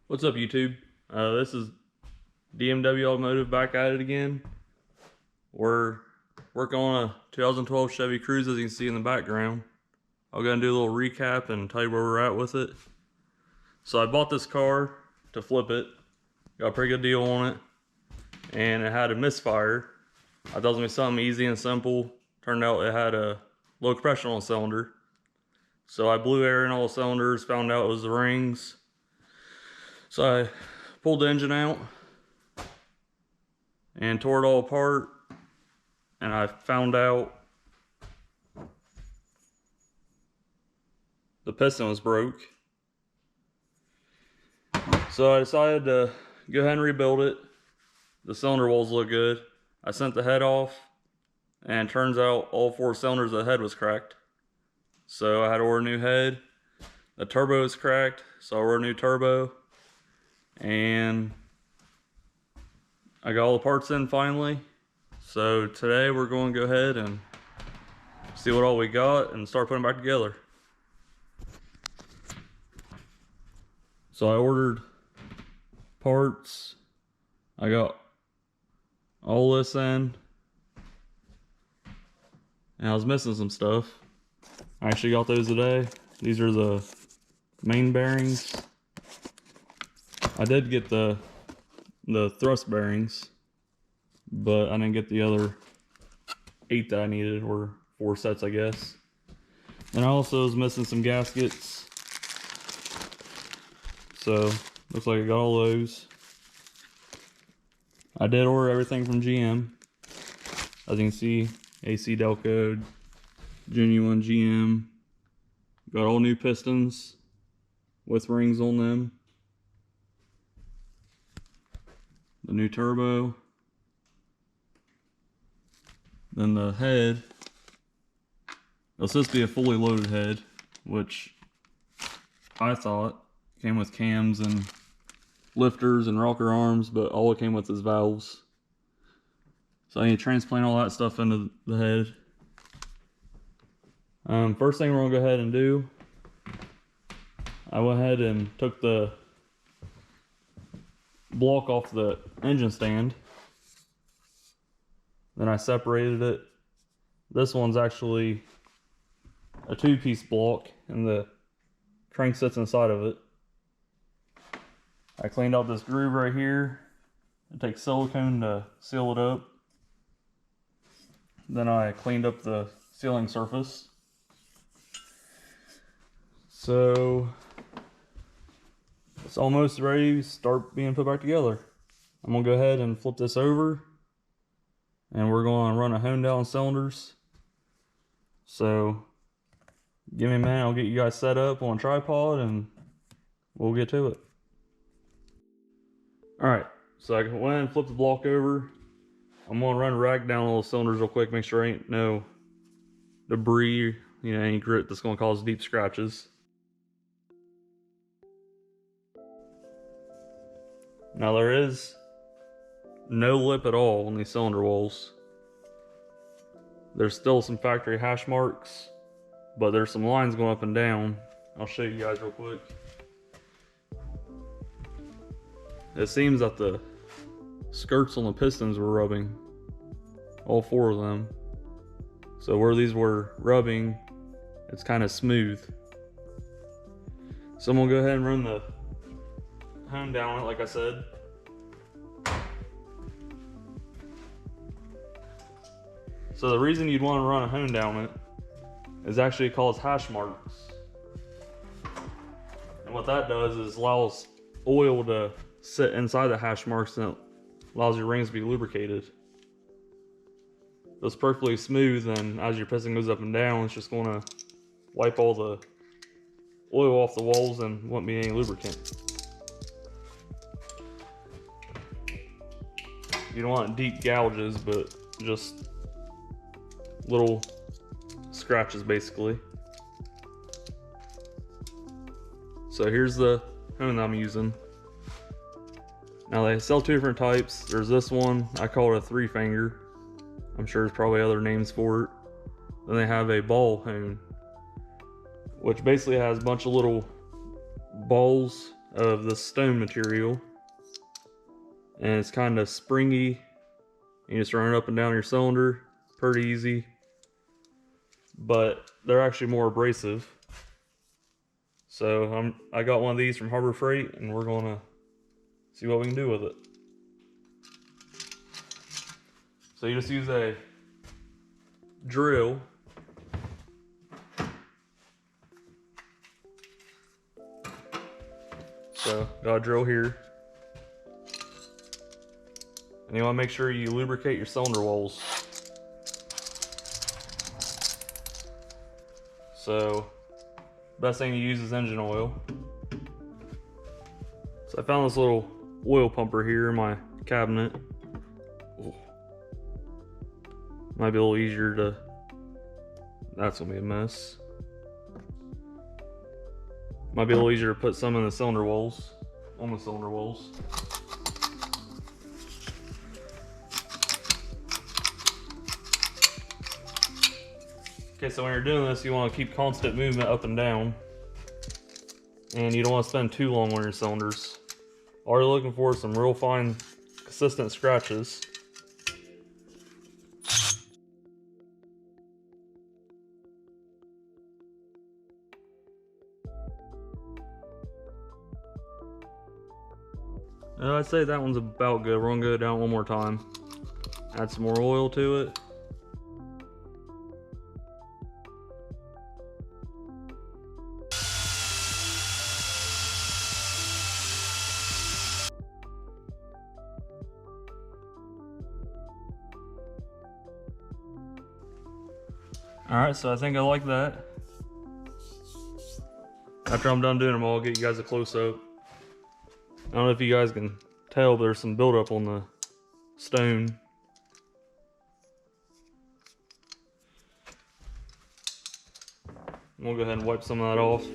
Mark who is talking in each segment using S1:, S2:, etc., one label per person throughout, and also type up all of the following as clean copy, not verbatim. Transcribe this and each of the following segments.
S1: What's up, YouTube? This is DMW Automotive back at it again. We're working on a 2012 Chevy Cruze, as you can see in the background. I'll go and do a little recap and tell you where we're at with it. So I bought this car to flip it. Got a pretty good deal on it. And it had a misfire. I thought it was going to be something easy and simple. Turned out it had a low compression on the cylinder. So I blew air in all the cylinders, found out it was the rings. So I pulled the engine out and tore it all apart, and I found out the piston was broke. So I decided to go ahead and rebuild it. The cylinder walls look good. I sent the head off, and it turns out all 4 cylinders of the head was cracked. So I had to order a new head. The turbo is cracked, so I ordered a new turbo. And I got all the parts in finally. So today we're going to go ahead and see what all we got and start putting it back together. So I ordered parts. I got all this in. And I was missing some stuff. I actually got those today. These are the main bearings. I did get the thrust bearings, but I didn't get the other 8 that I needed, or 4 sets, I guess. And I also was missing some gaskets. So, looks like I got all those. I did order everything from GM. As you can see, AC Delco, genuine GM. Got all new pistons with rings on them. The new turbo. Then the head. It was supposed to be a fully loaded head, which I thought came with cams and lifters and rocker arms, but all it came with is valves. So I need to transplant all that stuff into the head. First thing we're gonna go ahead and do, I went ahead and took the block off the engine stand. Then I separated it. This one's actually a 2-piece block, and the crank sits inside of it. I cleaned out this groove right here. It takes silicone to seal it up. Then I cleaned up the sealing surface. So it's almost ready to start being put back together. I'm gonna go ahead and flip this over, and we're gonna run a hone down cylinders. So give me a minute, I'll get you guys set up on a tripod and we'll get to it. Alright, so I went and flipped the block over. I'm gonna run a rag down all the cylinders real quick, make sure there ain't no debris, any grit that's gonna cause deep scratches. Now there is no lip at all on these cylinder walls. There's still some factory hash marks, but there's some lines going up and down. I'll show you guys real quick. It seems that the skirts on the pistons were rubbing, all 4 of them. So where these were rubbing, it's kind of smooth. So I'm gonna go ahead and run the hone down on it, like I said. So the reason you'd want to run a hone down it is actually called hash marks. And what that does is allows oil to sit inside the hash marks, and it allows your rings to be lubricated. It's perfectly smooth, and as your piston goes up and down, it's just going to wipe all the oil off the walls and won't be any lubricant. You don't want deep gouges, but just little scratches basically. So here's the hone I'm using. Now they sell 2 different types. There's this one, I call it a 3-finger. I'm sure there's probably other names for it. Then they have a ball hone, which basically has a bunch of little balls of the stone material, and it's kind of springy. You just run it up and down your cylinder, pretty easy, but they're actually more abrasive. So I got one of these from Harbor Freight, and we're gonna see what we can do with it. So you just use a drill. So got a drill here. And you want to make sure you lubricate your cylinder walls. So best thing to use is engine oil. So I found this little oil pumper here in my cabinet. Ooh. Might be a little easier to, that's gonna be a mess. Might be a little easier to put some in the cylinder walls, on the cylinder walls. Okay, so when you're doing this, you want to keep constant movement up and down. And you don't want to spend too long on your cylinders. All you're looking for is some real fine, consistent scratches. And I'd say that one's about good. We're gonna go down one more time. Add some more oil to it. Alright, so I think I like that. After I'm done doing them all, I'll get you guys a close-up. I don't know if you guys can tell, but there's some buildup on the stone. We'll go ahead and wipe some of that off.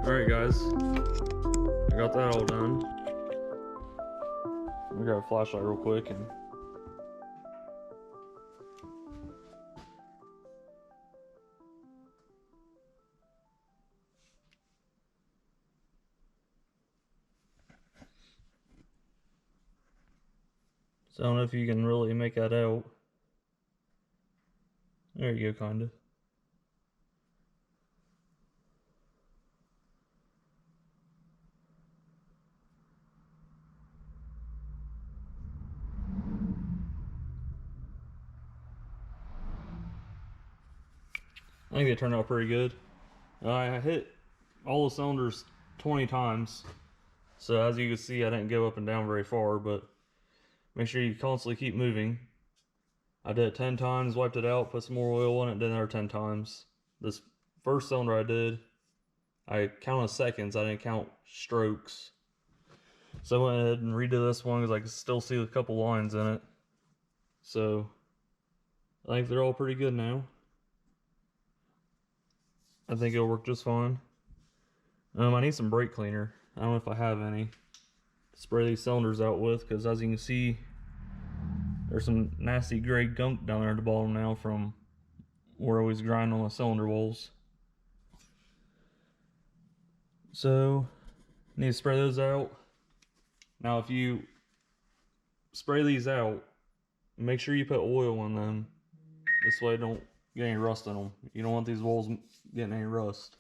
S1: Alright guys, I got that all done. Let me grab a flashlight real quick and so I don't know if you can really make that out. There you go, kinda. I think they turned out pretty good. I hit all the cylinders 20 times. So as you can see, I didn't go up and down very far, but make sure you constantly keep moving. I did it 10 times, wiped it out, put some more oil on it, did another 10 times. This first cylinder I did, I counted seconds, I didn't count strokes. So I went ahead and redid this one because I could still see a couple lines in it. So I think they're all pretty good now. I think it'll work just fine. I need some brake cleaner. I don't know if I have any to spray these cylinders out with, because as you can see, there's some nasty gray gunk down there at the bottom now from where I was grinding on the cylinder walls. So need to spray those out. Now if you spray these out, make sure you put oil in them. This way don't get any rust in them. You don't want these walls getting any rust.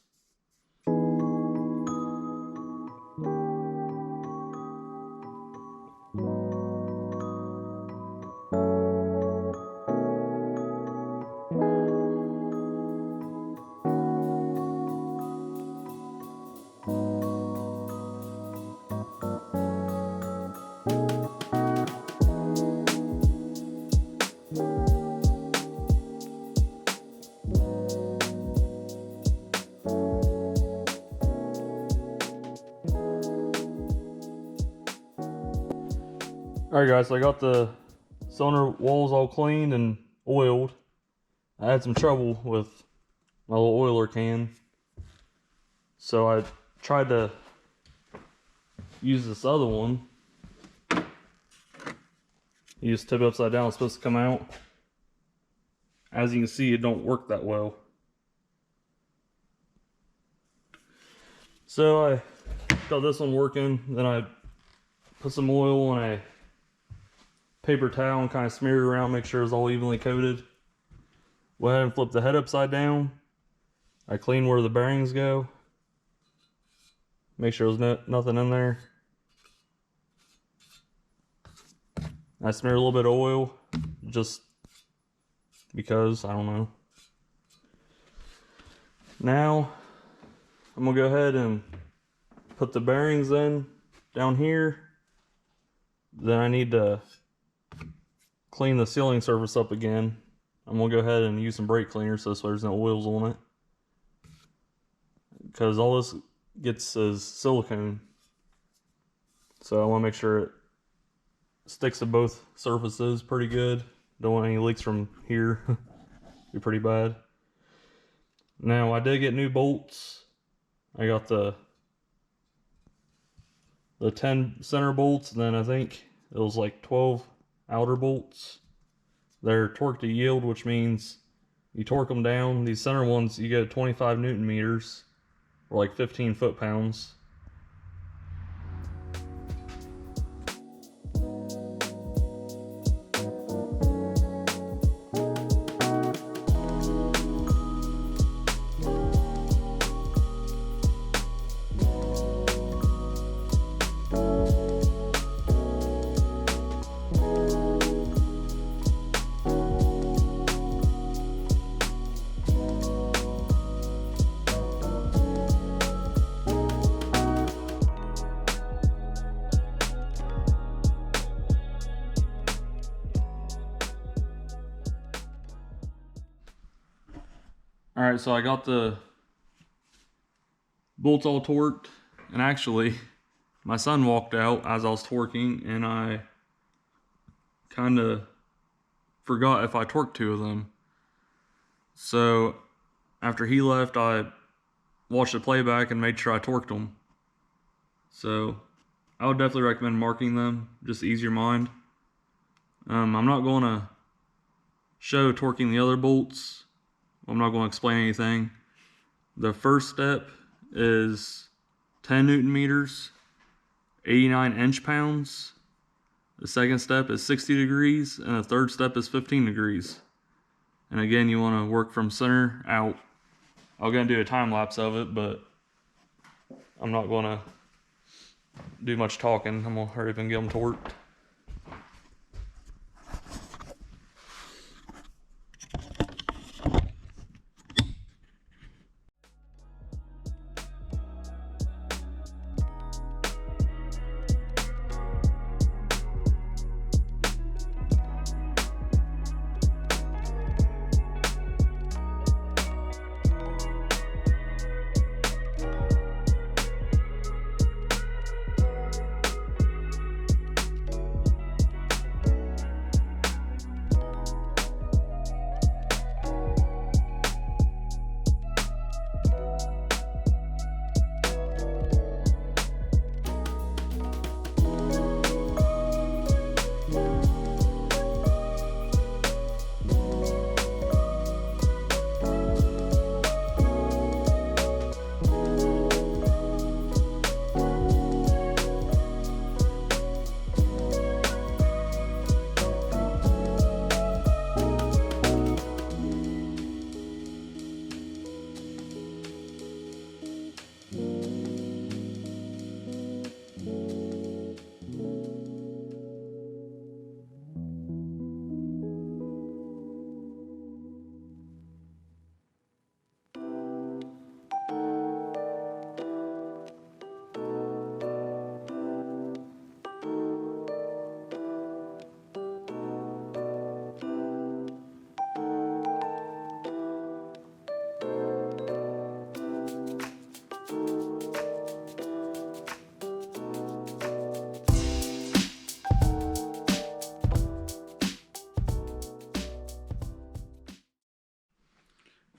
S1: Alright guys, so I got the cylinder walls all cleaned and oiled. I had some trouble with my little oiler can, so I tried to use this other one. You just tip it upside down, it's supposed to come out. As you can see, it don't work that well. So I got this one working, then I put some oil on a paper towel and kind of smear it around, make sure it's all evenly coated. Go ahead and flip the head upside down. I clean where the bearings go. Make sure there's nothing in there. I smear a little bit of oil, just because, I don't know. Now, I'm gonna go ahead and put the bearings in down here. Then I need to clean the sealing surface up again. I'm gonna go ahead and use some brake cleaner so there's no oils on it, because all this gets is silicone. So I want to make sure it sticks to both surfaces pretty good. Don't want any leaks from here. Be pretty bad. Now I did get new bolts. I got the 10 center bolts, and then I think it was like 12 outer bolts. They're torque to yield, which means you torque them down. These center ones, you get 25 Newton meters, or like 15 foot-pounds. Alright, so I got the bolts all torqued, and actually my son walked out as I was torquing, and I kind of forgot if I torqued 2 of them. So after he left, I watched the playback and made sure I torqued them. So I would definitely recommend marking them, just to ease your mind. I'm not going to show torquing the other bolts. I'm not going to explain anything. The first step is 10 Newton meters, 89 inch-pounds. The second step is 60 degrees, and the third step is 15 degrees. And again, you want to work from center out. I'm going to do a time lapse of it, but I'm not going to do much talking. I'm going to hurry up and get them torqued.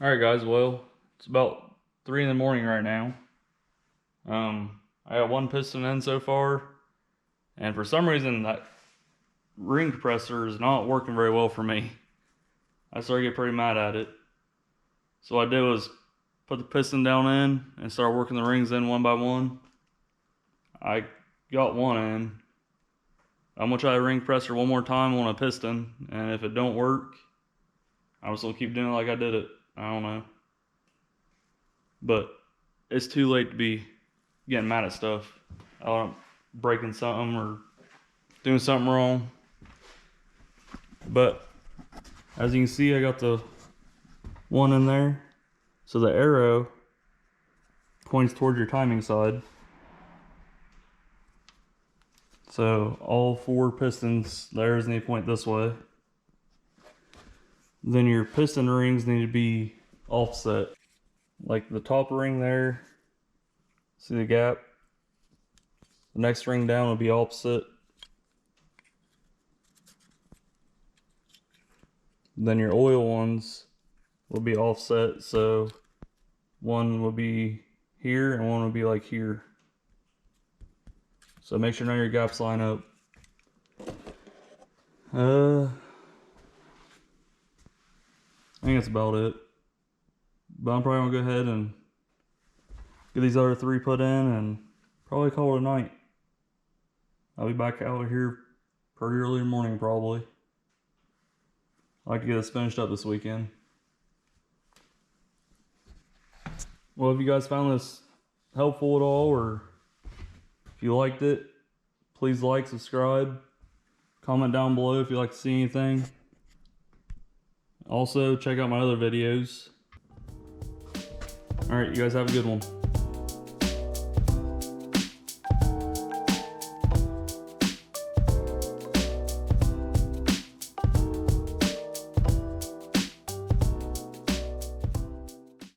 S1: Alright guys, well, it's about 3 in the morning right now. I got one piston in so far, and for some reason that ring compressor is not working very well for me. I started to get pretty mad at it. So what I did was put the piston down in and start working the rings in one by one. I got one in. I'm gonna try the ring compressor one more time on a piston, and if it don't work, I'm just gonna keep doing it like I did it. I don't know. But it's too late to be getting mad at stuff. I'm breaking something or doing something wrong. But as you can see, I got the one in there. So the arrow points towards your timing side. So all 4 pistons, the arrows need to point this way. Then your piston rings need to be offset. Like the top ring there, see the gap? The next ring down will be opposite. Then your oil ones will be offset, so one will be here and one will be like here. So make sure none of your gaps line up. I think that's about it. But I'm probably gonna go ahead and get these other 3 put in and probably call it a night. I'll be back out here pretty early in the morning probably. I'd like to get this finished up this weekend. Well, if you guys found this helpful at all, or if you liked it, please like, subscribe, comment down below if you'd like to see anything. Also, check out my other videos. Alright, you guys have a good one.